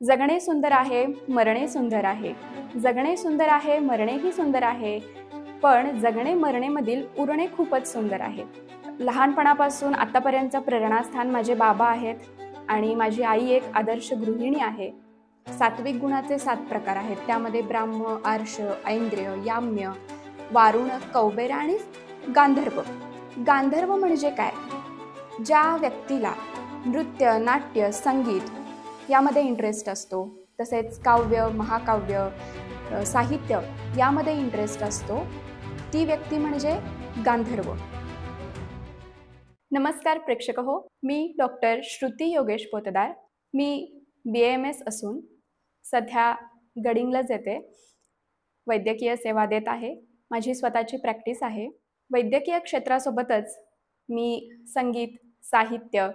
जगणे सुंदर आहे, मरणे सुंदर आहे. जगणे सुंदर आहे, मरणेही सुंदर आहे. पण जगणे मरणेमधील उरणे खूपच सुंदर आहे. लहानपणापासून आतापर्यंतचं प्रेरणास्थान माझे बाबा आहेत आणि माझी आई एक आदर्श गृहिणी आहे. सात्विक गुणाचे 7 प्रकार आहेत. त्यामध्ये ब्राह्म, आर्ष, ऐंद्रिय, याम्य, वारुण, कौबेर आणि गांधर्व. गांधर्व म्हणजे काय? ज्या व्यक्तीला नृत्य, नाट्य, संगीत यामध्ये इंटरेस्ट असतो, तसेच काव्य, महाकाव्य, साहित्य यामध्ये इंटरेस्ट असतो, ती व्यक्ती म्हणजे गांधर्व. नमस्कार प्रेक्षक हो, मी डॉक्टर श्रुती योगेश पोतदार. मी BAMS असून सध्या गडिंग्लज येथे वैद्यकीय सेवा देत आहे. माझी स्वतःची प्रॅक्टिस आहे. वैद्यकीय क्षेत्रासोबतच मी संगीत, साहित्य,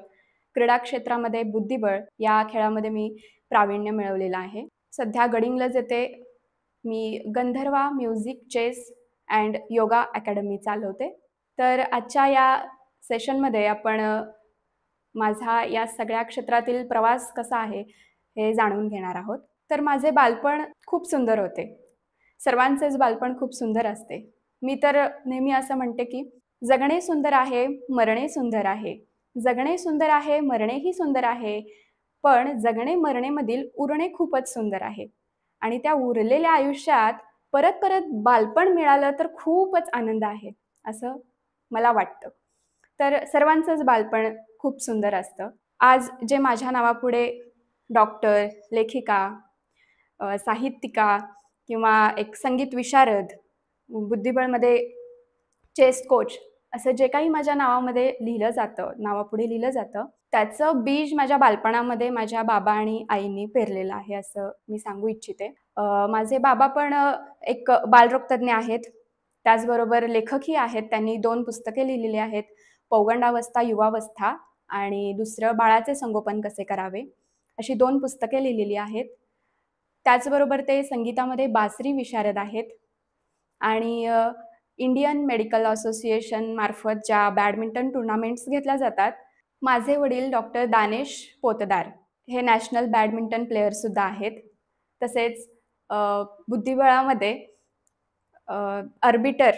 क्रीडा क्षेत्रामध्ये बुद्धिबळ या खेळामध्ये मी प्रावीण्य मिळवलेलं आहे. सध्या गडिंग्लज येथे मी Gandharva music, chess and yoga academy चालवते. तर आजच्या या सेशनमध्ये आपण माझा या सगळ्या क्षेत्रातील प्रवास कसा आहे हे जाणून घेणार आहोत. तर माझे बालपण खूप सुंदर होते. सर्वांचेच बालपण खूप सुंदर असते. मी तर नेहमी असं म्हणते की जगणे सुंदर आहे, मरणे सुंदर आहे. जगणे सुंदर आहे, मरणेही सुंदर आहे. पण जगणे मरणेमधील उरणे खूपच सुंदर आहे. आणि त्या उरलेल्या आयुष्यात परत परत बालपण मिळालं तर खूपच आनंद आहे, असं मला वाटतं. तर सर्वांचंच बालपण खूप सुंदर असतं. आज जे माझ्या नावापुढे डॉक्टर, लेखिका, साहित्यिका किंवा एक संगीत विशारद, बुद्धिबळमध्ये चेस कोच असं जे काही माझ्या नावामध्ये लिहिलं जातं, नावापुढे लिहिलं जातं, त्याचं बीज माझ्या बालपणामध्ये माझ्या बाबा आणि आईनी पेरलेलं आहे असं मी सांगू इच्छिते. माझे बाबा पण एक बालरोगतज्ञ आहेत. त्याचबरोबर लेखकही आहेत. त्यांनी 2 पुस्तके लिहिलेली आहेत. पौगंडावस्था, युवावस्था आणि दुसरं बाळाचे संगोपन कसे करावे, अशी 2 पुस्तके लिहिलेली आहेत. त्याचबरोबर ते संगीतामध्ये बासरी विशारद आहेत आणि इंडियन मेडिकल असोसिएशन मार्फत ज्या बॅडमिंटन टुर्नामेंट्स घेतल्या जातात, माझे वडील डॉक्टर दानेश पोतदार हे नॅशनल बॅडमिंटन प्लेयरसुद्धा आहेत. तसेच बुद्धिबळामध्ये आर्बिटर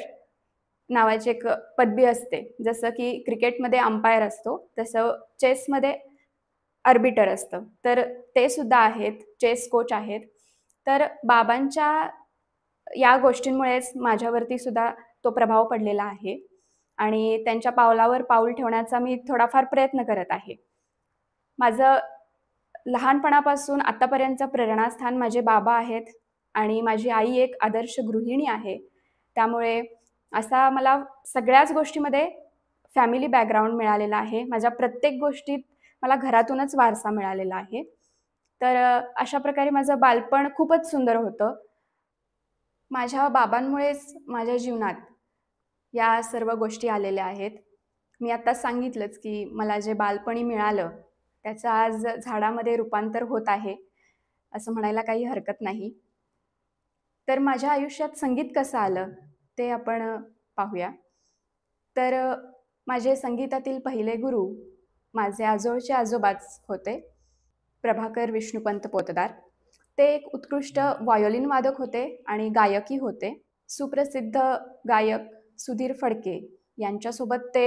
नावाची एक पदवी असते. जसं की क्रिकेटमध्ये अंपायर असतो, तसं चेसमध्ये आर्बिटर असतं. तर ते सुद्धा आहेत, चेस कोच आहेत. तर बाबांच्या या गोष्टींमुळेच माझ्यावरती सुद्धा तो प्रभाव पडलेला आहे आणि त्यांच्या पावलावर पाऊल ठेवण्याचा मी थोडाफार प्रयत्न करत आहे. माझं लहानपणापासून आतापर्यंतचं प्रेरणास्थान माझे बाबा आहेत आणि माझी आई एक आदर्श गृहिणी आहे. त्यामुळे असा मला सगळ्याच गोष्टीमध्ये फॅमिली बॅकग्राऊंड मिळालेला आहे. माझ्या प्रत्येक गोष्टीत मला घरातूनच वारसा मिळालेला आहे. तर अशा प्रकारे माझं बालपण खूपच सुंदर होतं. माझ्या बाबांमुळेच माझ्या जीवनात या सर्व गोष्टी आलेल्या आहेत. मी आत्ताच सांगितलंच की मला जे बालपणी मिळालं, त्याचं आज झाडामध्ये रूपांतर होत आहे, असं म्हणायला काही हरकत नाही. तर माझ्या आयुष्यात संगीत कसं आलं, ते आपण पाहूया. तर माझे संगीतातील पहिले गुरु माझे आजोळचे आजोबाच होते, प्रभाकर विष्णुपंत पोतदार. ते एक उत्कृष्ट व्हायोलिन वादक होते आणि गायकही होते. सुप्रसिद्ध गायक सुधीर फडके यांच्यासोबत ते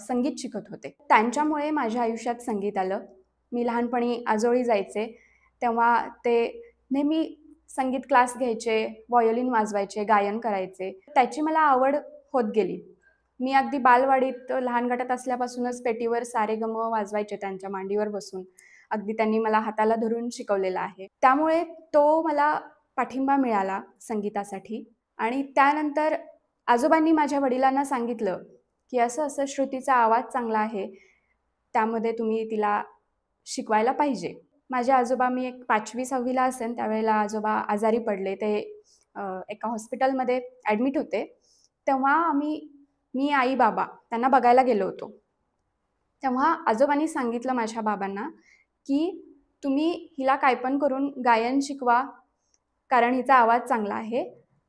संगीत शिकत होते. त्यांच्यामुळे माझ्या आयुष्यात संगीत आलं. मी लहानपणी आजोळी जायचे, तेव्हा ते नेहमी संगीत क्लास घ्यायचे, व्हायोलिन वाजवायचे, गायन करायचे. त्याची मला आवड होत गेली. मी अगदी बालवाडीत लहान गटात असल्यापासूनच पेटीवर सारेगम वाजवायचे त्यांच्या मांडीवर बसून. अगदी त्यांनी मला हाताला धरून शिकवलेलं आहे. त्यामुळे तो मला पाठिंबा मिळाला संगीतासाठी. आणि त्यानंतर आजोबांनी माझ्या वडिलांना सांगितलं की असं श्रुतीचा आवाज चांगला आहे, त्यामध्ये तुम्ही तिला शिकवायला पाहिजे. माझे आजोबा, मी एक 5वी-6वी ला असेन त्यावेळेला आजोबा आजारी पडले. ते एका हॉस्पिटलमध्ये ॲडमिट होते. तेव्हा मी, आई, बाबा त्यांना बघायला गेलो होतो. तेव्हा आजोबांनी सांगितलं माझ्या बाबांना की तुम्ही हिला काय पण करून गायन शिकवा, कारण हिचा आवाज चांगला आहे.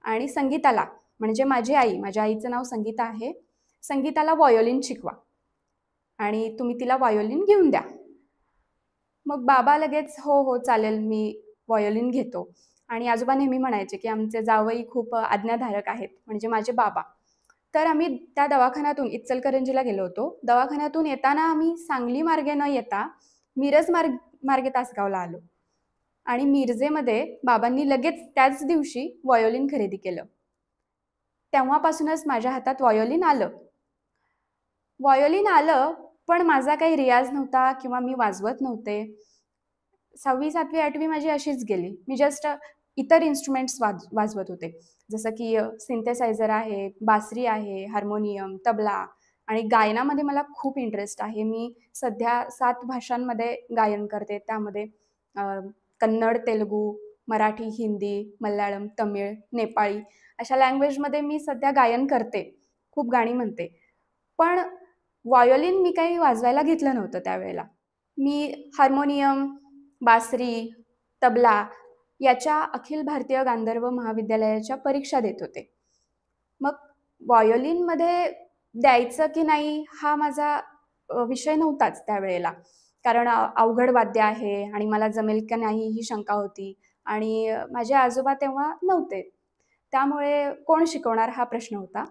आणि संगीताला, म्हणजे माझी आई, माझ्या आईचं नाव संगीता आहे, संगीताला व्हायोलिन शिकवा आणि तुम्ही तिला व्हायोलिन घेऊन द्या. मग बाबा लगेच, "हो, हो, चालेल, मी व्हायोलिन घेतो." आणि आजोबा नेहमी म्हणायचे, की आमचे जावई खूप आज्ञाधारक आहेत, म्हणजे माझे बाबा. तर आम्ही त्या दवाखान्यातून इचलकरंजीला गेलो होतो. दवाखान्यातून येताना आम्ही सांगली मार्गे न येता मिरज मार्गे तासगावला आलो आणि मिरजेमध्ये बाबांनी लगेच त्याच दिवशी व्हायोलिन खरेदी केलं. तेव्हापासूनच माझ्या हातात व्हायोलिन आलं. व्हायोलिन आलं, पण माझा काही रियाज नव्हता किंवा मी वाजवत नव्हते. 6वी, 7वी, 8वी माझी अशीच गेली. मी जस्ट इतर इन्स्ट्रुमेंट्स वाजवत होते. जसं की सिंथेसायझर आहे, बासरी आहे, हार्मोनियम, तबला आणि गायनामध्ये मला खूप इंटरेस्ट आहे. मी सध्या 7 भाषांमध्ये गायन करते. त्यामध्ये अ, कन्नड, तेलुगू, मराठी, हिंदी, मल्याळम, तमिळ, नेपाळी अशा लँग्वेजमध्ये मी सध्या गायन करते. खूप गाणी म्हणते. पण व्हायोलिन मी काही वाजवायला घेतलं नव्हतं त्यावेळेला. मी हार्मोनियम, बासरी, तबला याच्या अखिल भारतीय गांधर्व महाविद्यालयाच्या परीक्षा देत होते. मग व्हायोलिनमध्ये द्यायचं की नाही हा माझा विषय नव्हताच त्यावेळेला. कारण अवघड वाद्य आहे आणि मला जमेल का नाही ही शंका होती आणि माझे आजोबा तेव्हा नव्हते. त्यामुळे कोण शिकवणार हा प्रश्न होता.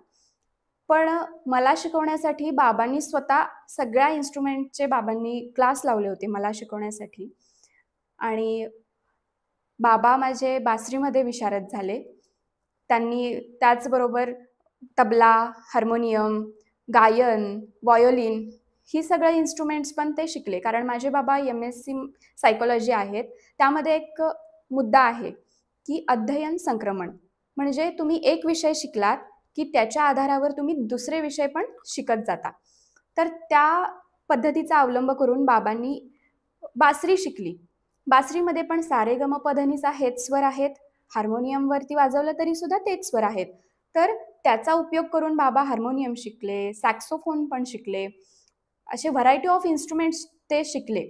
पण मला शिकवण्यासाठी बाबांनी स्वतः सगळ्या इन्स्ट्रुमेंटचे बाबांनी क्लास लावले होते मला शिकवण्यासाठी आणि बाबा माझे बासरीमध्ये विशारद झाले. त्यांनी त्याचबरोबर तबला, हार्मोनियम, गायन, व्हायोलिन ही सगळं इन्स्ट्रुमेंट्स पण ते शिकले. कारण माझे बाबा एम-एस-सी सायकॉलॉजी आहेत. त्यामध्ये एक मुद्दा आहे, की अध्ययन संक्रमण. म्हणजे तुम्ही एक विषय शिकलात, की त्याच्या आधारावर तुम्ही दुसरे विषय पण शिकत जाता. तर त्या पद्धतीचा अवलंब करून बाबांनी बासरी शिकली. बासरीमध्ये पण सा-रे-ग-म-प-ध-नी-सा हेच स्वर आहेत. हार्मोनियमवरती वाजवलं तरी सुद्धा तेच स्वर आहेत. तर त्याचा उपयोग करून बाबा हार्मोनियम शिकले, सॅक्सोफोन पण शिकले. असे व्हरायटी ऑफ इन्स्ट्रुमेंट्स ते शिकले.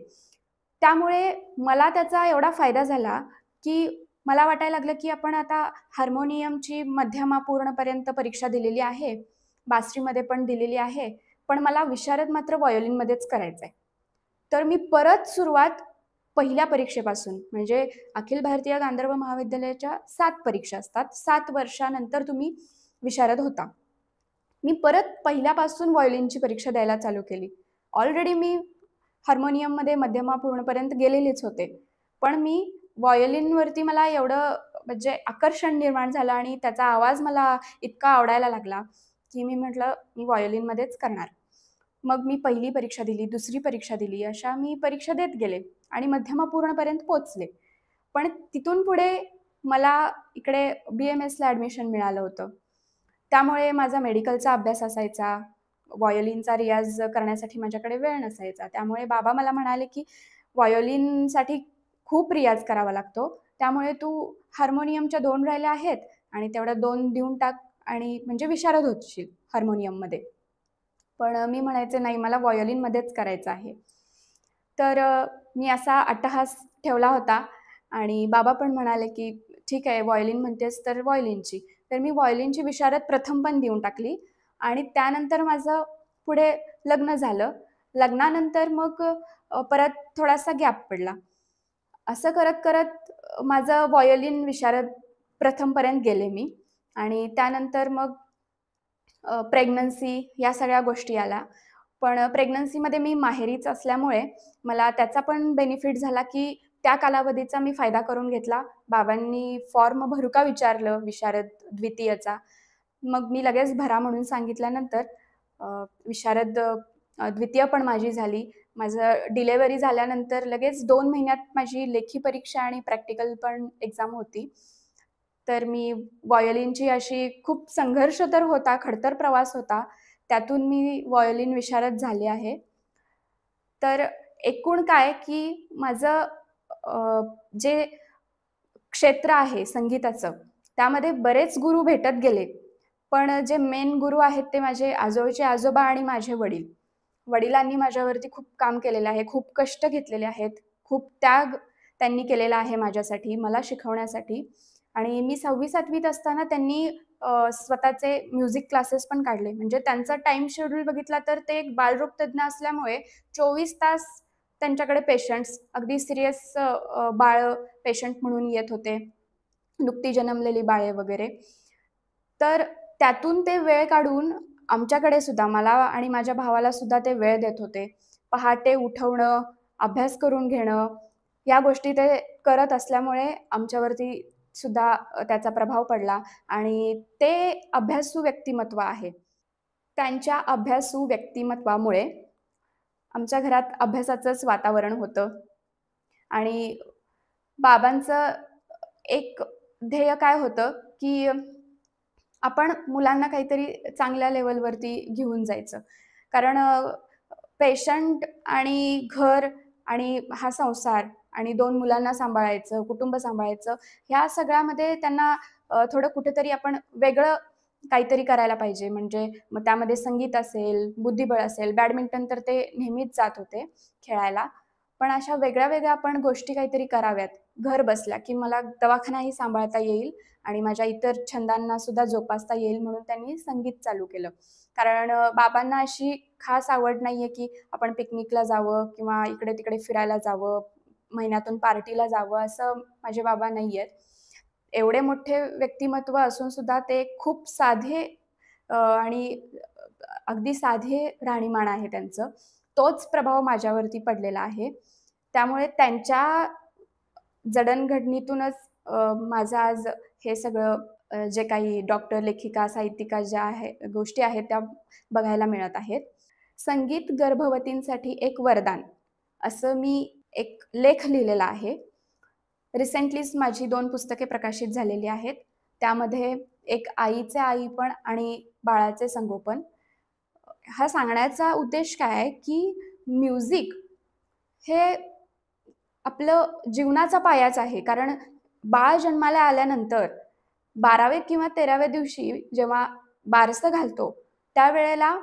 त्यामुळे मला त्याचा एवढा फायदा झाला, की मला वाटायला लागलं, की आपण आता हार्मोनियमची मध्यमापूर्णपर्यंत परीक्षा दिलेली आहे. बासरीमध्ये पण दिलेली आहे. पण मला विशारद मात्र व्हायोलिनमध्येच करायचंय. तर मी परत सुरुवात पहिल्या परीक्षेपासून म्हणजे अखिल भारतीय गांधर्व महाविद्यालयाच्या 7 परीक्षा असतात. 7 वर्षानंतर तुम्ही विशारद होता. मी परत पहिल्यापासून व्हायोलिनची परीक्षा द्यायला चालू केली. ऑलरेडी मी हार्मोनियममध्ये मध्यमापूर्णपर्यंत गेलेलीच होते. पण मी व्हायोलिनवरती मला एवढं म्हणजे आकर्षण निर्माण झालं आणि त्याचा आवाज मला इतका आवडायला लागला, की मी म्हटलं, "मी व्हायोलिनमध्येच करणार." मग मी पहिली परीक्षा दिली, दुसरी परीक्षा दिली, अशा मी परीक्षा देत गेले आणि मध्यमापूर्णपर्यंत पोहोचले. पण तिथून पुढे मला इकडे बी-एम-एसला ॲडमिशन मिळालं होतं. त्यामुळे माझा मेडिकलचा अभ्यास असायचा. व्हायोलिनचा रियाज करण्यासाठी माझ्याकडे वेळ नसायचा. त्यामुळे बाबा मला म्हणाले, की "व्हायोलिनसाठी खूप रियाज करावा लागतो. त्यामुळे तू हार्मोनियमच्या 2 राहिल्या आहेत आणि तेवढ्या 2 देऊन टाक आणि म्हणजे विशारद होशील हार्मोनियममध्ये." पण मी म्हणायचे, "नाही, मला व्हायोलिनमध्येच करायचं आहे." तर मी असा अट्टहास ठेवला होता आणि बाबा पण म्हणाले, की "ठीक आहे, व्हायोलिन म्हणतेस तर व्हायोलिनची." तर मी व्हायोलिनची विशारद प्रथम पण देऊन टाकली आणि त्यानंतर माझं पुढे लग्न झालं. लग्नानंतर मग परत थोडासा गॅप पडला. असं करत-करत माझं व्हायोलिन विशारद प्रथमपर्यंत गेले मी आणि त्यानंतर मग प्रेग्नन्सी या सगळ्या गोष्टी आल्या. पण प्रेग्नन्सीमध्ये मी माहेरीच असल्यामुळे मला त्याचा पण बेनिफिट झाला, की त्या कालावधीचा मी फायदा करून घेतला. बाबांनी फॉर्म भरू का विचारलं विशारद द्वितीयचा. मग मी लगेच भरा म्हणून सांगितल्यानंतर अ, विशारद द्वितीय पण माझी झाली. माझं डिलिव्हरी झाल्यानंतर लगेच 2 महिन्यात माझी लेखी परीक्षा आणि प्रॅक्टिकल पण एक्झाम होती. तर मी व्हायोलिनची अशी खूप संघर्ष तर होता, खडतर प्रवास होता. त्यातून मी व्हायोलिन विशारद झाले आहे. तर एकूण काय, की माझं जे क्षेत्र आहे संगीताचं, त्यामध्ये बरेच गुरु भेटत गेले. पण जे मेन गुरु आहेत ते माझे आजोळचे आजोबा आणि माझे वडील. वडिलांनी माझ्यावरती खूप काम केलेलं आहे, खूप कष्ट घेतलेले आहेत, खूप त्याग त्यांनी केलेला आहे माझ्यासाठी, मला शिकवण्यासाठी. आणि मी 6वी-7वीत असताना त्यांनी स्वतःचे म्युझिक क्लासेस पण काढले. म्हणजे त्यांचा टाईम शेड्यूल बघितला तर ते एक बालरोग तज्ञ असल्यामुळे 24 तास त्यांच्याकडे पेशंट्स अगदी सीरियस बाळ पेशंट म्हणून येत होते, नुकती जन्मलेली बाळे वगैरे. तर त्यातून ते वेळ काढून आमच्याकडे सुद्धा मला आणि माझ्या भावाला सुद्धा ते वेळ देत होते. पहाटे उठवणं, अभ्यास करून घेणं, या गोष्टी ते करत असल्यामुळे आमच्यावरती सुद्धा त्याचा प्रभाव पडला आणि ते अभ्यासू व्यक्तिमत्व आहे. त्यांच्या अभ्यासू व्यक्तिमत्वामुळे आमच्या घरात अभ्यासाचंच वातावरण होतं आणि बाबांचं एक ध्येय काय होतं, की आपण मुलांना काहीतरी चांगल्या लेव्हलवरती घेऊन जायचं. कारण पेशंट आणि घर आणि हा संसार आणि 2 मुलांना सांभाळायचं, कुटुंब सांभाळायचं, ह्या सगळ्यामध्ये त्यांना थोडं कुठेतरी आपण वेगळं काहीतरी करायला पाहिजे. म्हणजे मग त्यामध्ये संगीत असेल, बुद्धिबळ असेल, बॅडमिंटन तर ते नेहमीच जात होते खेळायला. पण अशा वेगळ्या-वेगळ्या आपण गोष्टी काहीतरी कराव्यात घर बसल्या, की मला दवाखानाही सांभाळता येईल आणि माझ्या इतर छंदांना सुद्धा जोपासता येईल म्हणून त्यांनी संगीत चालू केलं. कारण बाबांना अशी खास आवड नाहीये, की आपण पिकनिकला जावं किंवा इकडे-तिकडे फिरायला जावं, महिन्यातून पार्टीला जावं असं माझे बाबा नाहीयेत. एवढे मोठे व्यक्तिमत्व असून सुद्धा ते खूप साधे आणि अगदी साधे राहणीमान आहे त्यांचं. तोच प्रभाव माझ्यावरती पडलेला आहे. त्यामुळे त्यांच्या जडणघडणीतूनच माझं आज हे सगळं जे काही डॉक्टर, लेखिका, साहित्यिका ज्या गोष्टी आहेत त्या बघायला मिळत आहेत. संगीत गर्भवतींसाठी एक वरदान असं मी एक लेख लिहिलेला आहे. रिसेंटलीच माझी 2 पुस्तके प्रकाशित झालेली आहेत. त्यामध्ये एक आईचे आईपण आणि बाळाचे संगोपन. हा सांगण्याचा उद्देश काय आहे, की म्युझिक हे आपलं जीवनाचा पायाच आहे. कारण बाळ जन्माला आल्यानंतर 12व्या किंवा 13व्या दिवशी जेव्हा बारसं घालतो, त्यावेळेला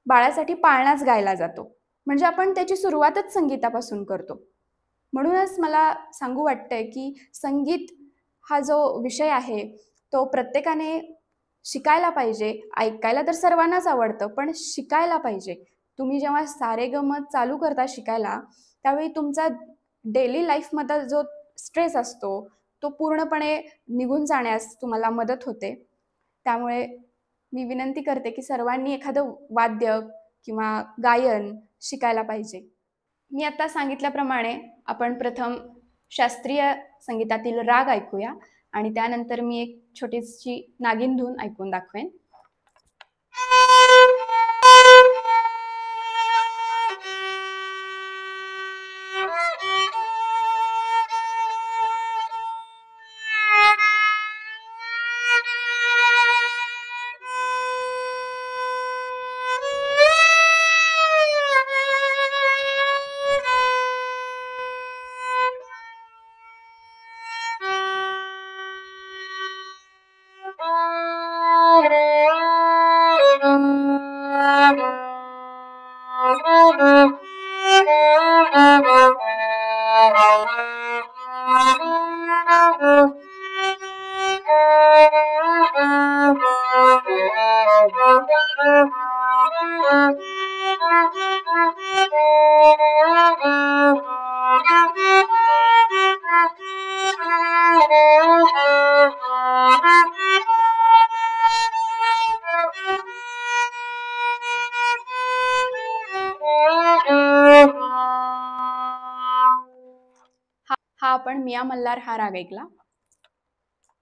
बाळासाठी पाळणाच गायला जातो. म्हणजे आपण त्याची सुरुवातच संगीतापासून करतो. म्हणूनच मला सांगू वाटतंय, की संगीत हा जो विषय आहे, तो प्रत्येकाने शिकायला पाहिजे. ऐकायला तर सर्वांनाच आवडतं, पण शिकायला पाहिजे. तुम्ही जेव्हा सारेगम चालू करता शिकायला, त्यावेळी तुमचा डेली लाईफमधला जो स्ट्रेस असतो, तो पूर्णपणे निघून जाण्यास तुम्हाला मदत होते. त्यामुळे मी विनंती करते, की सर्वांनी एखादं वाद्य किंवा गायन शिकायला पाहिजे. मी आता सांगितल्याप्रमाणे आपण प्रथम शास्त्रीय संगीतातील राग ऐकूया आणि त्यानंतर मी एक छोटीशी नागिन धून ऐकून दाखवेन. हा आपण मिया मल्हार हा राग ऐकला.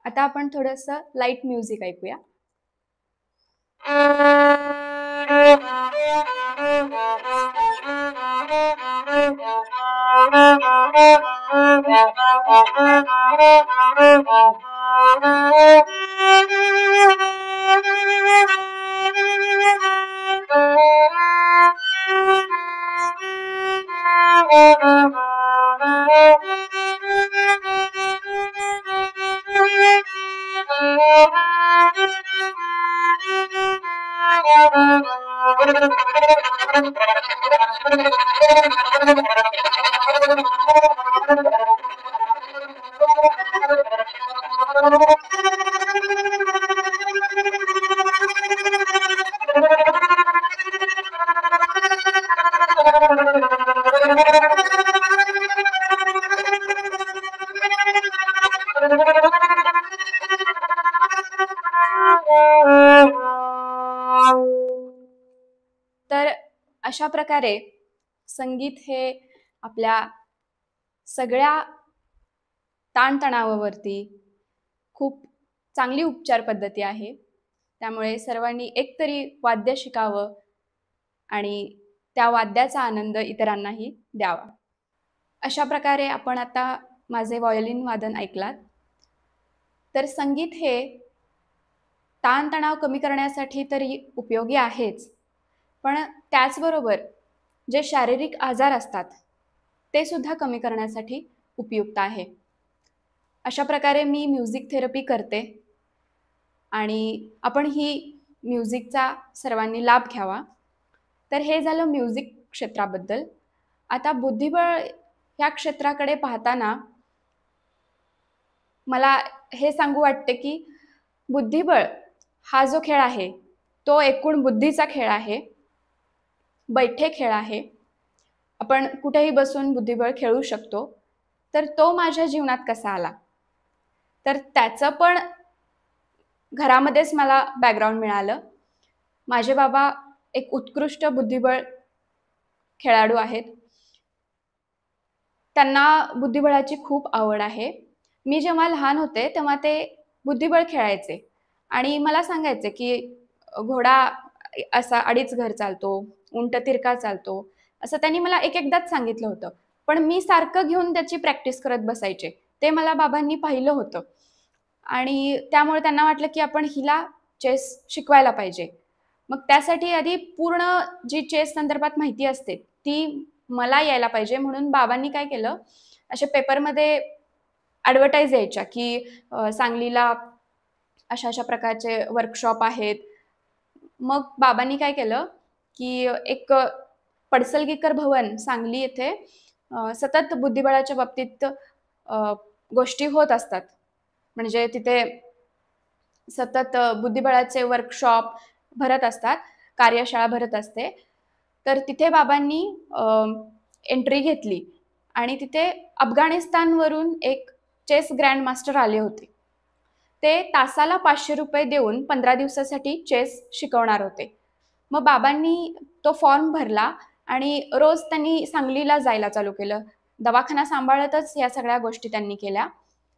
आता आपण थोडंसं लाईट म्युझिक ऐकूया. तर अशा प्रकारे संगीत हे आपल्या सगळ्या ताणतणावावरती खूप चांगली उपचार पद्धती आहे. त्यामुळे सर्वांनी एकतरी वाद्य शिकावं आणि त्या वाद्याचा आनंद इतरांनाही द्यावा. अशा प्रकारे आपण आता माझे व्हायोलिन वादन ऐकलात. तर संगीत हे ताणतणाव कमी करण्यासाठी तरी उपयोगी आहेच, पण त्याचबरोबर जे शारीरिक आजार असतात, ते सुद्धा कमी करण्यासाठी उपयुक्त आहे. अशा प्रकारे मी म्युझिक थेरपी करते आणि आपण ही म्युझिकचा सर्वांनी लाभ घ्यावा. तर हे झालं म्युझिक क्षेत्राबद्दल. आता बुद्धिबळ या क्षेत्राकडे पाहताना मला हे सांगू वाटते की बुद्धिबळ हा जो खेळ आहे, तो एकूण बुद्धीचा खेळ आहे, बैठे खेळ आहे. आपण कुठेही बसून बुद्धिबळ खेळू शकतो. तर तो माझ्या जीवनात कसा आला? तर त्याचं पण घरामध्येच मला बॅकग्राऊंड मिळालं. माझे बाबा एक उत्कृष्ट बुद्धिबळ खेळाडू आहेत. त्यांना बुद्धिबळाची खूप आवड आहे. मी जेव्हा लहान होते तेव्हा ते बुद्धिबळ खेळायचे आणि मला सांगायचे की घोडा असा 2.5 घर चालतो, उंट तिरका चालतो, असं त्यांनी मला एक-एकदाच सांगितलं होतं. पण मी सारखं घेऊन त्याची प्रॅक्टिस करत बसायचे. ते मला बाबांनी पाहिलं होतं आणि त्यामुळे त्यांना वाटलं की आपण हिला चेस शिकवायला पाहिजे. मग त्यासाठी आधी पूर्ण जी चेस संदर्भात माहिती असते ती मला यायला पाहिजे म्हणून बाबांनी काय केलं, असे पेपरमध्ये ॲडव्हर्टाइज यायच्या की सांगलीला अशा-अशा प्रकारचे वर्कशॉप आहेत. मग बाबांनी काय केलं, की एक पडसलगीकर भवन सांगली येथे सतत बुद्धिबळाच्या बाबतीत अ, गोष्टी होत असतात. म्हणजे तिथे सतत बुद्धिबळाचे वर्कशॉप भरत असतात, कार्यशाळा भरत असते. तर तिथे बाबांनी एंट्री घेतली आणि तिथे अफगाणिस्तानवरून एक चेस ग्रँड मास्टर आले होते. ते तासाला ₹500 देऊन 15 दिवसासाठी चेस शिकवणार होते. मग बाबांनी तो फॉर्म भरला आणि रोज त्यांनी सांगलीला जायला चालू केलं. दवाखाना सांभाळतच या सगळ्या गोष्टी त्यांनी केल्या.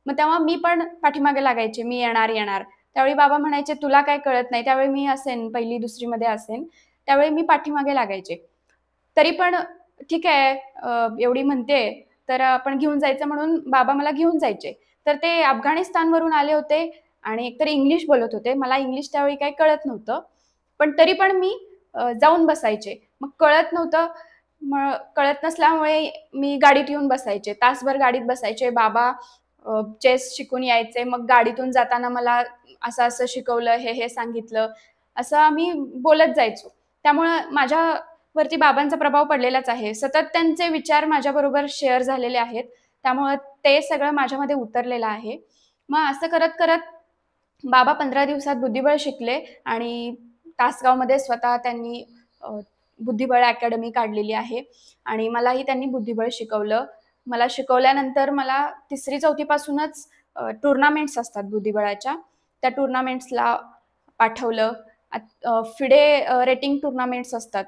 मग तेव्हा मी पण पाठीमागे लागायचे, मी येणार, येणार. त्यावेळी बाबा म्हणायचे, "तुला काय कळत नाही." त्यावेळी मी असेन 1ली-2रीमध्ये असेन. त्यावेळी मी पाठीमागे लागायचे. तरी पण ठीक आहे, एवढी म्हणतेय, तर आपण घेऊन जायचं म्हणून बाबा मला घेऊन जायचे. तर ते अफगाणिस्तानवरून आले होते आणि एकतर इंग्लिश बोलत होते. मला इंग्लिश त्यावेळी काही कळत नव्हतं. पण तरी पण मी जाऊन बसायचे. मग कळत नव्हतं, मग कळत नसल्यामुळे मी गाडीत येऊन बसायचे. तासभर गाडीत बसायचे. बाबा चेस शिकून यायचे. मग गाडीतून जाताना मला असं-असं शिकवलं, हे सांगितलं. असं आम्ही बोलत जायचो. त्यामुळं माझ्यावरती बाबांचा प्रभाव पडलेलाच आहे. सतत त्यांचे विचार माझ्याबरोबर शेअर झालेले आहेत. त्यामुळं ते सगळं माझ्यामध्ये उतरलेलं आहे. मग असं करत-करत बाबा 15 दिवसात बुद्धिबळ शिकले आणि तासगावमध्ये स्वतः त्यांनी बुद्धिबळ अकॅडमी काढलेली आहे आणि मलाही त्यांनी बुद्धिबळ शिकवलं. मला शिकवल्यानंतर मला 3री-4थी पासूनच टुर्नामेंट्स असतात बुद्धिबळाच्या. त्या टुर्नामेंट्सला पाठवलं. फिडे रेटिंग टुर्नामेंट्स असतात.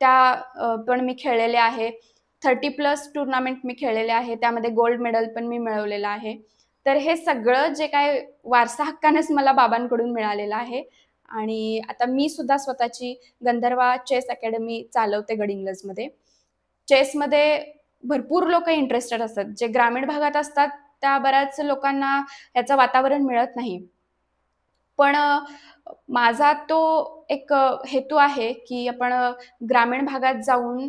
त्या पण मी खेळलेले आहे. 30+ टुर्नामेंट मी खेळलेले आहे. त्यामध्ये गोल्ड मेडल पण मी मिळवलेलं आहे. तर हे सगळं जे काही वारसा हक्कानेच मला बाबांकडून मिळालेलं आहे आणि आता मी सुद्धा स्वतःची गंधर्वा चेस अकॅडमी चालवते गडिंग्लजमध्ये. चेसमध्ये भरपूर लोकं इंटरेस्टेड असतात. जे ग्रामीण भागात असतात, त्या बऱ्याच लोकांना याचं वातावरण मिळत नाही. पण माझा तो एक हेतू आहे, की आपण ग्रामीण भागात जाऊन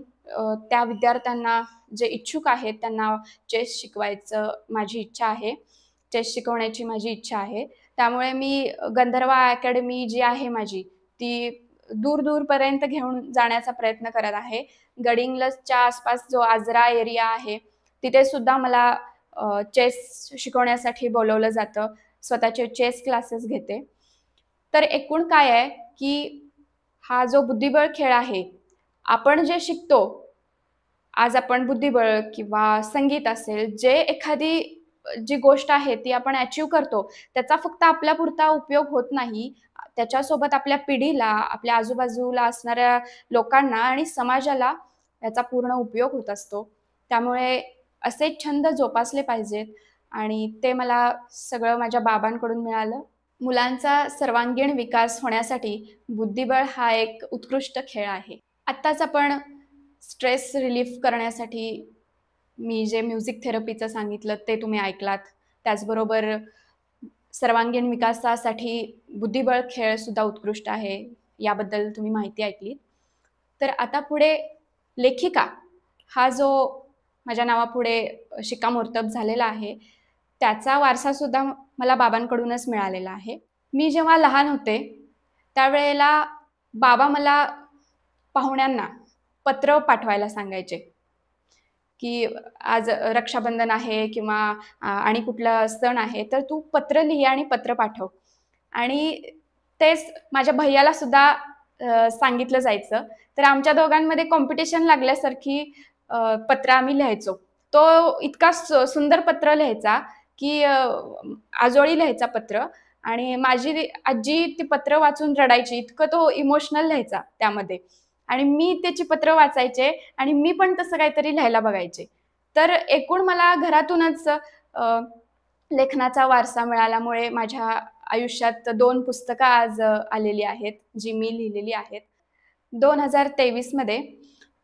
त्या विद्यार्थ्यांना जे इच्छुक आहेत, त्यांना चेस शिकवायचं माझी इच्छा आहे. चेस शिकवण्याची माझी इच्छा आहे. त्यामुळे मी गंधर्वा अकॅडमी जी आहे माझी, ती दूर-दूरपर्यंत घेऊन जाण्याचा प्रयत्न करत आहे. गडिंग्लजच्या आसपास जो आजरा एरिया आहे, तिथे सुद्धा मला चेस शिकवण्यासाठी बोलावलं जातं. स्वतःचे चेस क्लासेस घेते. तर एकूण काय आहे, की हा जो बुद्धिबळ खेळ आहे, आपण जे शिकतो, आज आपण बुद्धिबळ किंवा संगीत असेल, जे एखादी जी गोष्ट आहे ती आपण अचीव्ह करतो, त्याचा फक्त आपल्यापुरता उपयोग होत नाही. त्याच्यासोबत आपल्या पिढीला, आपल्या आजूबाजूला असणाऱ्या लोकांना आणि समाजाला याचा पूर्ण उपयोग होत असतो. त्यामुळे असे छंद जोपासले पाहिजेत आणि ते मला सगळं माझ्या बाबांकडून मिळालं. मुलांचा सर्वांगीण विकास होण्यासाठी बुद्धिबळ हा एक उत्कृष्ट खेळ आहे. आत्ताच आपण स्ट्रेस रिलीफ करण्यासाठी मी जे म्युझिक थेरपीचं सांगितलं ते तुम्ही ऐकलात. त्याचबरोबर सर्वांगीण विकासासाठी बुद्धिबळ खेळसुद्धा उत्कृष्ट आहे, याबद्दल तुम्ही माहिती ऐकली. तर आता पुढे लेखिका हा जो माझ्या नावापुढे शिक्कामोर्तब झालेला आहे, त्याचा वारसासुद्धा मला बाबांकडूनच मिळालेला आहे. मी जेव्हा लहान होते, त्यावेळेला बाबा मला पाहुण्यांना पत्र पाठवायला सांगायचे, की आज रक्षाबंधन आहे किंवा आणि कुठला सण आहे, तर तू पत्र लिही आणि पत्र पाठव. आणि तेच माझ्या भैय्याला सुद्धा सांगितलं जायचं. तर आमच्या दोघांमध्ये कॉम्पिटिशन लागल्यासारखी पत्र आम्ही लिहायचो. तो इतका सुंदर पत्र लिहायचा, की आजोळी लिहायचा पत्र आणि माझी आजी ती पत्र वाचून रडायची. इतकं तो इमोशनल लिहायचा त्यामध्ये. आणि मी त्याची पत्र वाचायचे आणि मी पण तसं काहीतरी लिहायला बघायचे. तर एकूण मला घरातूनच लेखनाचा वारसा मिळाल्यामुळे माझ्या आयुष्यात 2 पुस्तकं आज आलेली आहेत, जी मी लिहिलेली आहेत. 2023 मध्ये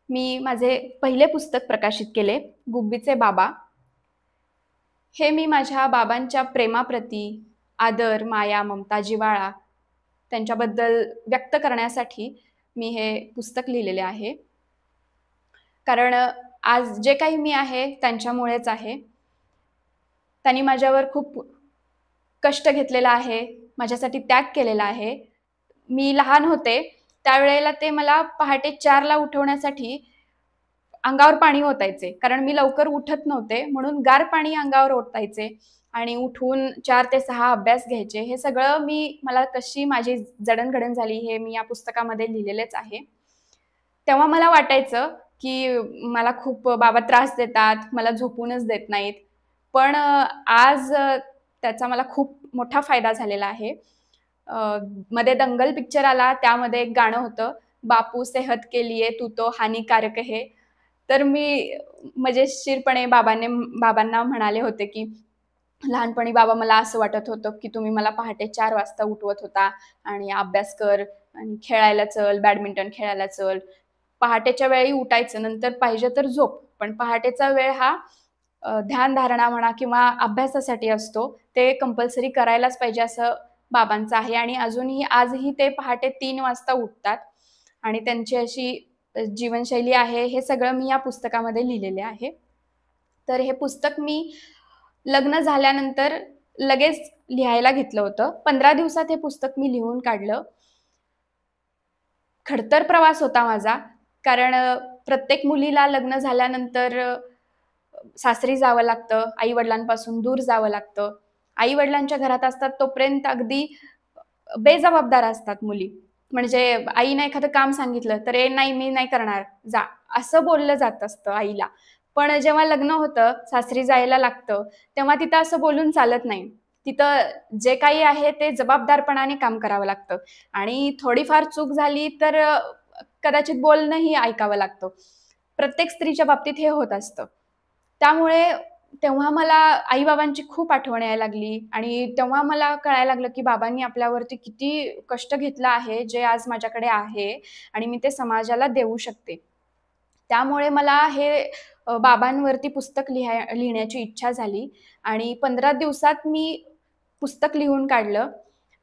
मी माझे पहिले पुस्तक प्रकाशित केले, गुब्बीचे बाबा. हे मी माझ्या बाबांच्या प्रेमाप्रती आदर, माया, ममता, जिव्हाळा त्यांच्याबद्दल व्यक्त करण्यासाठी मी हे पुस्तक लिहिलेले आहे. कारण आज जे काही मी आहे त्यांच्यामुळेच आहे. त्यांनी माझ्यावर खूप कष्ट घेतलेलं आहे, माझ्यासाठी त्याग केलेला आहे. मी लहान होते, त्यावेळेला ते मला पहाटे 4ला उठवण्यासाठी अंगावर पाणी ओतायचे. कारण मी लवकर उठत नव्हते, म्हणून गार पाणी अंगावर ओतायचे आणि उठून 4 ते 6 अभ्यास घ्यायचे. हे सगळं मला कशी माझी जडणघडण झाली हे मी या पुस्तकामध्ये लिहिलेलेच आहे. तेव्हा मला वाटायचं, की मला खूप बाबा त्रास देतात, मला झोपूनच देत नाहीत. पण आज त्याचा मला खूप मोठा फायदा झालेला आहे. मध्ये दंगल पिक्चर आला, त्यामध्ये एक गाणं होतं, बापू सेहत के लिए तू तो हानिकारक है. तर मी मजेशीरपणे बाबांना म्हणाले होते, की लहानपणी बाबा मला असं वाटत होतं, की तुम्ही मला पहाटे 4 वाजता उठवत होता आणि अभ्यास कर आणि खेळायला चल, बॅडमिंटन खेळायला चल. पहाटेच्या वेळी उठायचं, नंतर पाहिजे तर झोप. पण पहाटेचा वेळ हा ध्यानधारणा म्हणा किंवा अभ्यासासाठी असतो. ते कंपल्सरी करायलाच पाहिजे असं बाबांचं आहे आणि आजही ते पहाटे 3 वाजता उठतात आणि त्यांची अशी जीवनशैली आहे. हे सगळं मी या पुस्तकामध्ये लिहिलेले आहे. तर हे पुस्तक मी लग्न झाल्यानंतर लगेच लिहायला घेतलं होतं. 15 दिवसात हे पुस्तक मी लिहून काढलं. खडतर प्रवास होता माझा. कारण प्रत्येक मुलीला लग्न झाल्यानंतर सासरी जावं लागतं, आई-वडिलांपासून दूर जावं लागतं. आई-वडिलांच्या घरात असतात तोपर्यंत अगदी बेजबाबदार असतात मुली. म्हणजे आईने एखादं काम सांगितलं, तर "ए नाही, मी नाही करणार, जा." असं बोललं जात असतं आईला. पण जेव्हा लग्न होतं, सासरी जायला लागतं, तेव्हा तिथं असं बोलून चालत नाही. तिथं जे काही आहे ते जबाबदारपणाने काम करावं लागतं आणि थोडीफार चूक झाली तर कदाचित बोलणंही ऐकावं लागतं. प्रत्येक स्त्रीच्या बाबतीत हे होत असतं. त्यामुळे तेव्हा मला आई-बाबांची खूप आठवण यायला लागली आणि तेव्हा मला कळायला लागलं, की बाबांनी आपल्यावरती किती कष्ट घेतलं आहे, जे आज माझ्याकडे आहे आणि मी ते समाजाला देऊ शकते. त्यामुळे मला हे बाबांवरती पुस्तक लिहिण्याची इच्छा झाली आणि 15 दिवसात मी पुस्तक लिहून काढलं.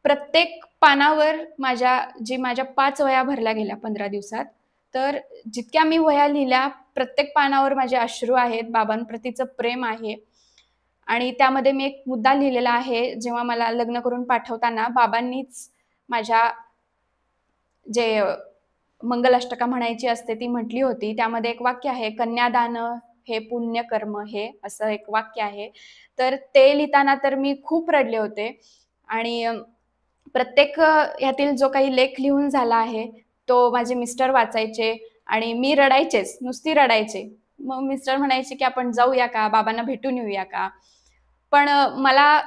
प्रत्येक पानावर माझ्या 5 वह्या भरल्या गेल्या 15 दिवसात. तर जितक्या मी वह्या लिहिल्या, प्रत्येक पानावर माझे अश्रू आहेत, बाबांप्रतीचं प्रेम आहे आणि त्यामध्ये मी एक मुद्दा लिहिलेला आहे, जेव्हा मला लग्न करून पाठवताना बाबांनीच माझ्या जे मंगलाष्टका म्हणायची असते ती म्हटली होती. त्यामध्ये एक वाक्य आहे, "कन्यादान हे पुण्यकर्म हे" असं एक वाक्य आहे. तर ते लिहिताना तर मी खूप रडले होते आणि प्रत्येक ह्यातील जो काही लेख लिहून झाला आहे, तो माझे मिस्टर वाचायचे आणि मी रडायचेच, नुसती रडायचे. मग मिस्टर म्हणायचे, की "आपण जाऊया का? बाबांना भेटून येऊया का?" पण मला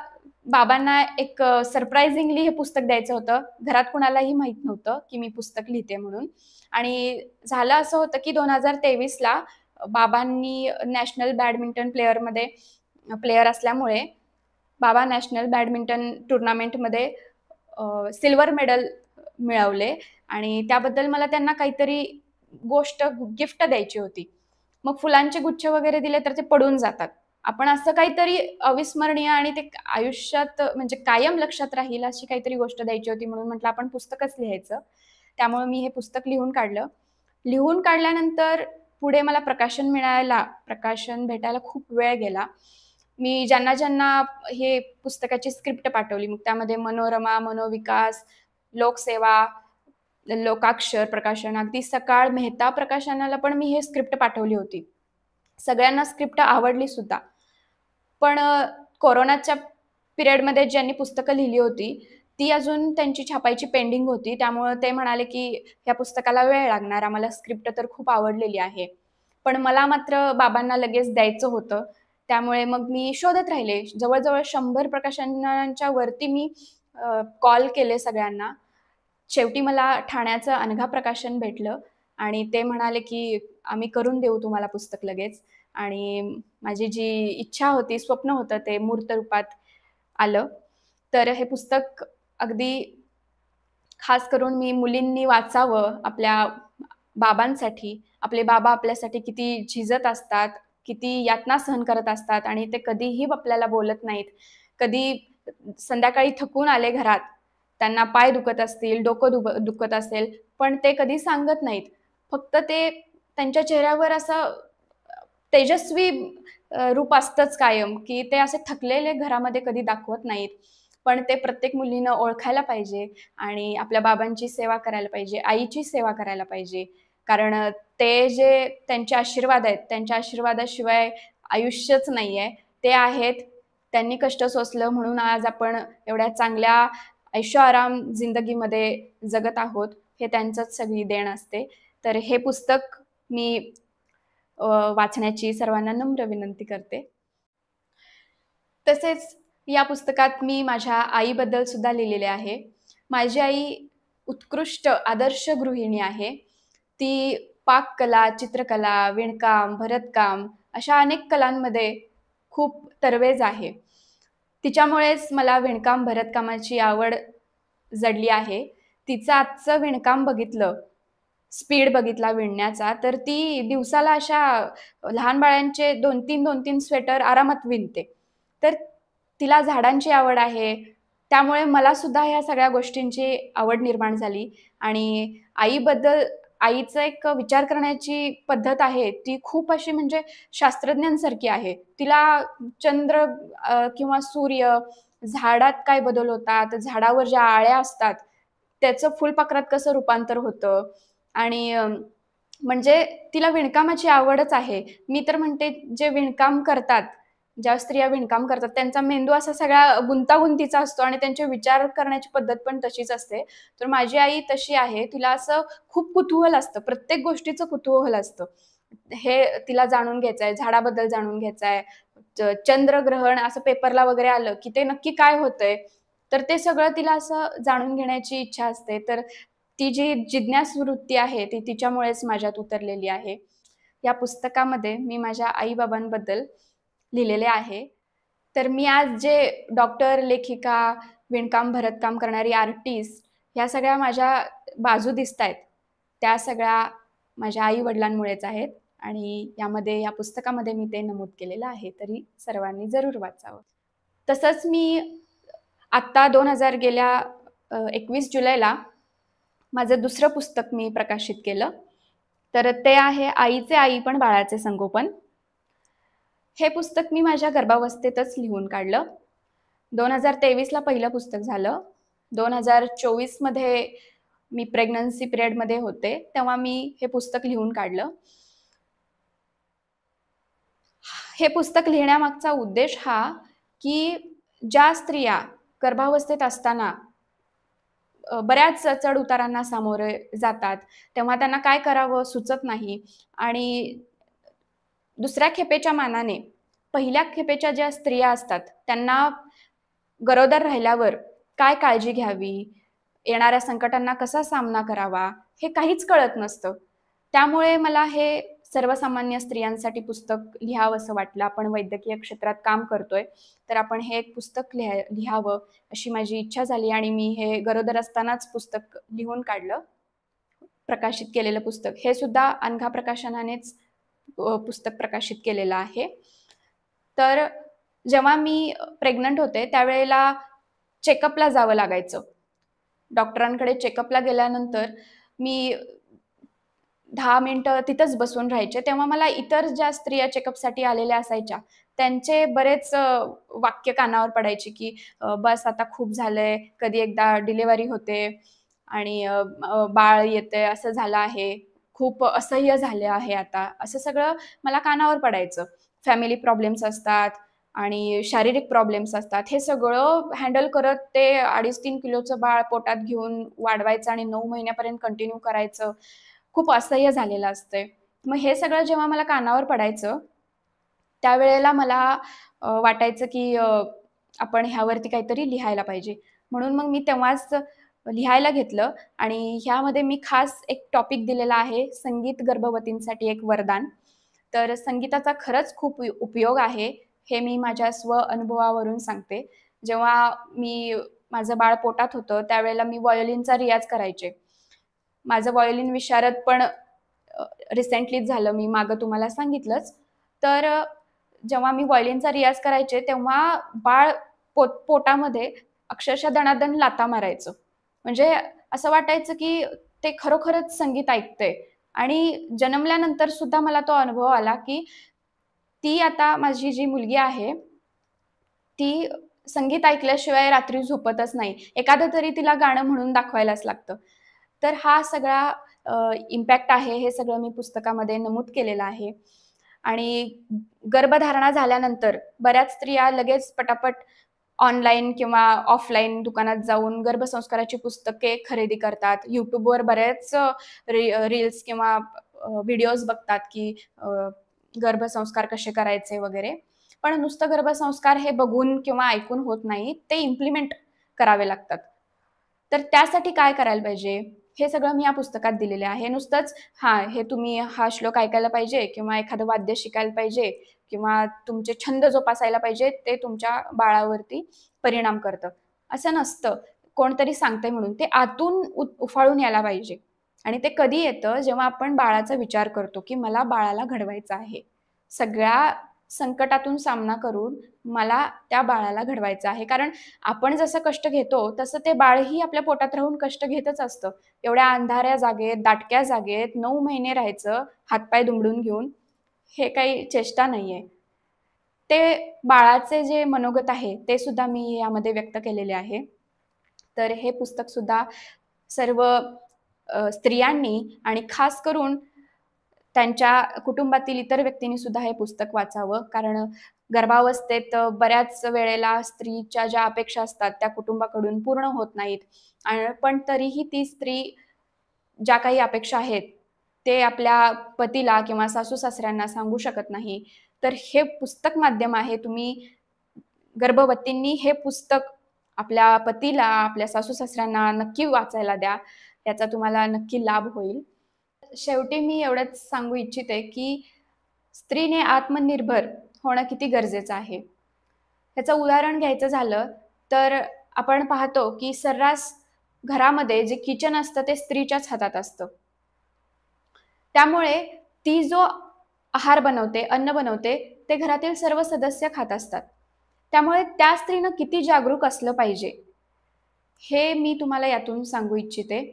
बाबांना एक सरप्रायझिंगली हे पुस्तक द्यायचं होतं. घरात कुणालाही माहीत नव्हतं, की मी पुस्तक लिहिते म्हणून. आणि झालं असं होतं, की 2023ला बाबांनी नॅशनल बॅडमिंटन प्लेयरमध्ये प्लेयर असल्यामुळे बाबा नॅशनल बॅडमिंटन टूर्नामेंटमध्ये सिल्व्हर मेडल मिळवले आणि त्याबद्दल मला त्यांना काहीतरी गोष्ट गिफ्ट द्यायची होती. मग फुलांचे गुच्छ वगैरे दिले तर ते पडून जातात. आपण असं काहीतरी अविस्मरणीय आणि ते आयुष्यात म्हणजे कायम लक्षात राहील अशी काहीतरी गोष्ट द्यायची होती म्हणून म्हटलं आपण पुस्तकच लिहायचं. त्यामुळे मी हे पुस्तक लिहून काढलं. लिहून काढल्यानंतर पुढे मला प्रकाशन भेटायला खूप वेळ गेला. मी ज्यांना हे पुस्तकाची स्क्रिप्ट पाठवली. मग त्यामध्ये मनोरमा, मनोविकास, लोकसेवा, लोकाक्षर प्रकाशन, अगदी सकाळ मेहता प्रकाशनाला पण मी हे स्क्रिप्ट पाठवली होती. सगळ्यांना स्क्रिप्ट आवडली सुद्धा. पण कोरोनाच्या पिरियडमध्ये ज्यांनी पुस्तकं लिहिली होती, ती अजून त्यांची छापायची पेंडिंग होती. त्यामुळं ते म्हणाले, की "ह्या पुस्तकाला वेळ लागणार. आम्हाला स्क्रिप्ट तर खूप आवडलेली आहे." पण मला मात्र बाबांना लगेच द्यायचं होतं. त्यामुळे मग मी शोधत राहिले. जवळ-जवळ 100 प्रकाशनांच्या वरती मी कॉल केले सगळ्यांना. शेवटी मला ठाण्याचं अनघा प्रकाशन भेटलं आणि ते म्हणाले, की "आम्ही करून देऊ तुम्हाला पुस्तक लगेच." आणि माझी जी इच्छा होती, स्वप्न होतं ते मूर्त रूपात आलं. तर हे पुस्तक अगदी खास करून मी मुलींनी वाचावं आपल्या बाबांसाठी. आपले बाबा आपल्यासाठी किती झिजत असतात, किती यातना सहन करत असतात आणि ते कधीही आपल्याला बोलत नाहीत. कधी संध्याकाळी थकून आले घरात, त्यांना पाय दुखत असतील, डोकं दुखत असेल, पण ते कधी सांगत नाहीत. फक्त ते त्यांच्या चेहऱ्यावर असं तेजस्वी रूप असतंच कायम, की ते असे थकलेले घरामध्ये कधी दाखवत नाहीत. पण ते प्रत्येक मुलीनं ओळखायला पाहिजे आणि आपल्या बाबांची सेवा करायला पाहिजे, आईची सेवा करायला पाहिजे. कारण ते जे त्यांचे आशीर्वाद आहेत, त्यांच्या आशीर्वादाशिवाय आयुष्यच नाहीये. ते आहेत, त्यांनी कष्ट सोसलं म्हणून आज आपण एवढ्या चांगल्या ऐशोआराम जिंदगीमध्ये जगत आहोत. हे त्यांचंच सगळी देण असते. तर हे पुस्तक मी वाचण्याची सर्वांना नम्र विनंती करते. तसेच या पुस्तकात मी माझ्या आईबद्दल सुद्धा लिहिलेले आहे. माझी आई उत्कृष्ट आदर्श गृहिणी आहे. ती पाककला, चित्रकला, विणकाम, भरतकाम अशा अनेक कलांमध्ये खूप तरवेज आहे. तिच्यामुळेच मला विणकाम, भरतकामाची आवड जडली आहे. तिचं आजचं विणकाम बघितलं, स्पीड बघितला विणण्याचा, तर ती दिवसाला अशा लहान बाळांचे 2-3 स्वेटर आरामात विणते. तर तिला झाडांची आवड आहे. त्यामुळे मला सुद्धा ह्या सगळ्या गोष्टींची आवड निर्माण झाली आणि आईबद्दल आईचा एक विचार करण्याची पद्धत आहे, ती खूप अशी म्हणजे शास्त्रज्ञांसारखी आहे. तिला चंद्र किंवा सूर्य, झाडात काय बदल होतात, झाडावर ज्या आळ्या असतात, त्याचं फुलपाखरात कसं रूपांतर होतं आणि म्हणजे तिला विणकामाची आवडच आहे. मी तर म्हणते जे विणकाम करतात, ज्या स्त्रिया विणकाम करतात, त्यांचा मेंदू असा सगळा गुंतागुंतीचा असतो आणि त्यांचे विचार करण्याची पद्धत पण तशीच असते. तर माझी आई तशी आहे. तिला असं खूप कुतूहल असतं. प्रत्येक गोष्टीचं कुतूहल असतं. हे तिला जाणून घ्यायचं आहे, झाडाबद्दल जाणून घ्यायचं आहे. चंद्रग्रहण असं पेपरला वगैरे आलं, की ते नक्की काय होतंय? तर ते सगळं तिला असं जाणून घेण्याची इच्छा असते. तर ती जी जिज्ञासू वृत्ती आहे, ती तिच्यामुळेच माझ्यात उतरलेली आहे. या पुस्तकामध्ये मी माझ्या आई-बाबांबद्दल लिहिलेले आहे. तर मी आज जे डॉक्टर, लेखिका, विणकाम, भरतकाम करणारी आर्टिस्ट ह्या सगळ्या माझ्या बाजू दिसतायत, त्या सगळ्या माझ्या आई-वडिलांमुळेच आहेत आणि या पुस्तकामध्ये मी ते नमूद केलेलं आहे. तरी सर्वांनी जरूर वाचावं. तसंच मी आत्ता 21 जुलैला माझं दुसरं पुस्तक मी प्रकाशित केलं. तर ते आहे आईचे आई पण बाळाचे संगोपन. हे पुस्तक मी माझ्या गर्भावस्थेतच लिहून काढलं. 2023ला पहिलं पुस्तक झालं. 2024 मध्ये मी प्रेग्नन्सी पिरियडमध्ये होते, तेव्हा मी हे पुस्तक लिहून काढलं. हे पुस्तक लिहिण्यामागचा उद्देश हा, की ज्या स्त्रिया गर्भावस्थेत असताना बऱ्याच चढ-उतारांना सामोरे जातात, तेव्हा त्यांना काय करावं सुचत नाही आणि दुसऱ्या खेपेच्या मानाने पहिल्या खेपेच्या ज्या स्त्रिया असतात त्यांना गरोदर राहिल्यावर काय काळजी घ्यावी, येणाऱ्या संकटांना कसा सामना करावा, हे काहीच कळत नसतं. त्यामुळे मला हे सर्वसामान्य स्त्रियांसाठी पुस्तक लिहावंसं वाटलं. आपण वैद्यकीय क्षेत्रात काम करतोय, तर आपण हे एक पुस्तक लिहावं अशी माझी इच्छा झाली आणि मी हे गरोदर असतानाच पुस्तक लिहून काढलं. प्रकाशित केलेलं पुस्तक. हे सुद्धा अनघा प्रकाशनानेच पुस्तक प्रकाशित केलेलं आहे. तर जेव्हा मी प्रेग्नंट होते त्यावेळेला चेकअपला जावं लागायचं. डॉक्टरांकडे चेकअपला गेल्यानंतर मी 10 मिनिटं तिथंच बसून राहायचे. तेव्हा मला इतर ज्या स्त्रिया चेकअपसाठी आलेल्या असायच्या, त्यांचे बरेच वाक्य कानावर पडायची, की "बस आता खूप झालंय, कधी एकदा डिलिव्हरी होते आणि बाळ येतंय, असं झालं आहे, खूप असह्य झालं आहे आता." असं सगळं मला कानावर पडायचं. फॅमिली प्रॉब्लेम्स असतात आणि शारीरिक प्रॉब्लेम्स असतात. हे सगळं हँडल करत ते 2.5-3 किलोचं बाळ पोटात घेऊन वाढवायचं आणि 9 महिन्यापर्यंत कंटिन्यू करायचं. खूप असह्य झालेलं असतंय. मग हे सगळं जेव्हा मला कानावर पडायचं, त्यावेळेला मला वाटायचं की आपण ह्यावरती काहीतरी लिहायला पाहिजे. म्हणून मग मी तेव्हाच लिहायला घेतलं आणि ह्यामध्ये मी खास एक टॉपिक दिलेला आहे, संगीत गर्भवतींसाठी एक वरदान. तर संगीताचा खरंच खूप उपयोग आहे, हे मी माझ्या अनुभवावरून सांगते. जेव्हा माझं बाळ पोटात होतं, त्यावेळेला मी व्हायोलिनचा रियाज करायचे. माझं व्हायोलिन विशारद पण रिसेंटलीच झालं, मी मागं तुम्हाला सांगितलंच. तर जेव्हा मी व्हायोलिनचा रियाज करायचे, तेव्हा बाळ पोटामध्ये अक्षरशः दणादण लाथा मारायचं. म्हणजे असं वाटायचं, की ते खरोखरच संगीत ऐकतंय आणि जन्मल्यानंतर सुद्धा मला तो अनुभव आला, की ती आता माझी जी मुलगी आहे, ती संगीत ऐकल्याशिवाय रात्री झोपतच नाही. एखादं तरी तिला गाणं म्हणून दाखवायलाच लागतं. तर हा सगळा इम्पॅक्ट आहे, हे सगळं मी पुस्तकामध्ये नमूद केलेलं आहे. आणि गर्भधारणा झाल्यानंतर बऱ्याच स्त्रिया लगेच पटापट ऑनलाईन किंवा ऑफलाईन दुकानात जाऊन गर्भसंस्काराची पुस्तके खरेदी करतात. YouTubeवर बरेच रील्स किंवा व्हिडिओज बघतात, की गर्भसंस्कार कसे करायचे वगैरे. पण नुसतं गर्भसंस्कार हे बघून किंवा ऐकून होत नाही, ते इम्प्लिमेंट करावे लागतात. तर त्यासाठी काय करायला पाहिजे? हे सगळं मी या पुस्तकात दिलेले आहे. नुसतंच हे तुम्ही हा श्लोक ऐकायला पाहिजे किंवा एखादं वाद्य शिकायला पाहिजे किंवा तुमचे छंद जोपासायला पाहिजे, ते तुमच्या बाळावरती परिणाम करतं. असं नसतं. कोणतरी सांगतंय म्हणून. ते आतून उफाळून यायला पाहिजे आणि ते कधी येतं, जेव्हा आपण बाळाचा विचार करतो, की मला बाळाला घडवायचं आहे. सगळ्या संकटातून सामना करून मला त्या बाळाला घडवायचं आहे. कारण आपण जसं कष्ट घेतो, तसं ते बाळही आपल्या पोटात राहून कष्ट घेतच असतं. एवढ्या अंधाऱ्या जागेत, दाटक्या जागेत 9 महिने राहायचं, हातपाय दुमडून घेऊन, हे काही चेष्टा नाहीये. ते बाळाचे जे मनोगत आहे, ते सुद्धा मी यामध्ये व्यक्त केलेले आहे. तर हे पुस्तक सुद्धा सर्व स्त्रियांनी आणि खास करून त्यांच्या कुटुंबातील इतर व्यक्तींनी सुद्धा हे पुस्तक वाचावं. कारण गर्भावस्थेत बऱ्याच वेळेला स्त्रीच्या ज्या अपेक्षा असतात, त्या कुटुंबाकडून पूर्ण होत नाहीत. पण तरीही ती स्त्री ज्या काही अपेक्षा आहेत, ते आपल्या पतीला किंवा सासू-सासऱ्यांना सांगू शकत नाही. तर हे पुस्तक माध्यम आहे. तुम्ही गर्भवतींनी हे पुस्तक आपल्या पतीला, आपल्या सासू-सासऱ्यांना नक्की वाचायला द्या. याचा तुम्हाला नक्की लाभ होईल. शेवटी मी एवढंच सांगू इच्छिते, की स्त्रीने आत्मनिर्भर होणं किती गरजेचं आहे. ह्याचं उदाहरण घ्यायचं झालं, तर आपण पाहतो, की सर्रास घरामध्ये जे किचन असतं ते स्त्रीच्याच हातात असतं. त्यामुळे ती जो आहार बनवते, अन्न बनवते, ते घरातील सर्व सदस्य खात असतात. त्यामुळे त्या स्त्रीनं किती जागरूक असलं पाहिजे, हे मी तुम्हाला यातून सांगू इच्छिते.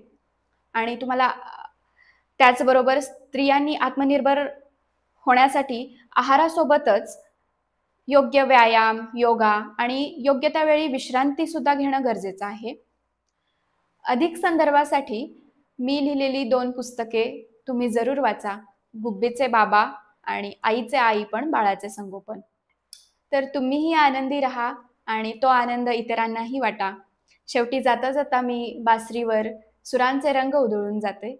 आणि तुम्हाला त्याचबरोबर स्त्रियांनी आत्मनिर्भर होण्यासाठी आहारासोबतच योग्य व्यायाम, योगा आणि योग्य त्या वेळी विश्रांती सुद्धा घेणं गरजेचं आहे. अधिक संदर्भासाठी मी लिहिलेली 2 पुस्तके तुम्ही जरूर वाचा. गुब्बीचे बाबा आणि आईचे आई पण बाळाचे संगोपन. तर तुम्हीही आनंदी राहा आणि तो आनंद इतरांनाही वाटा. शेवटी जाता जाता मी बासरीवर सुरांचे रंग उधळून जाते.